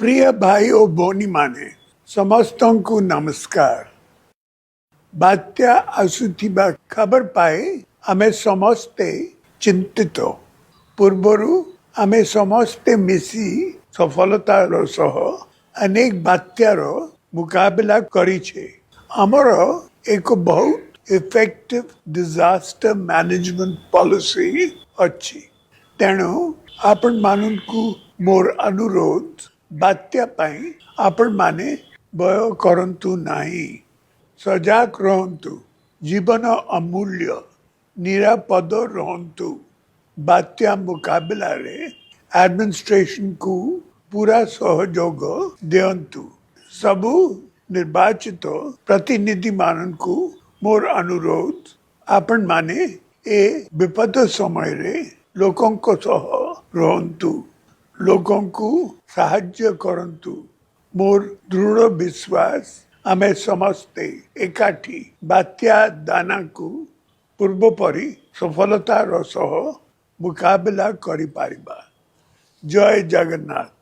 प्रिय भाई और भौणी माने समस्तों को नमस्कार। बात्या आसुथिबा खबर पाए आमे समस्ते चिंतित। पूर्वरु आमे समस्ते मिसी सफलतार सह अनेक बात्यार मुकाबला करिछे। हमर एक बहुत इफेक्टिव डिजास्टर मैनेजमेंट पॉलिसी अच्छी। तेणु आपण मानू मोर अनुरोध बात्या पाई आपण माने भय करंतु नाही। सजाग रहंतु। जीवन अमूल्य। निरापद रहंतु। बात्या मुकाबला रे एडमिनिस्ट्रेशन को पूरा सहयोग दियंतु। सबु निर्वाचित प्रतिनिधि मानन को मोर अनुरोध आपण माने ए विपद समय रे लोकों को सह रहंतु। लोकों को साहाय्य करंतु। मोर दृढ़ विश्वास आमे समस्ते एकाठी बात्या दाना को पूर्व परी सफलतार सह मुकाबला करि पारिबा। जय जगन्नाथ।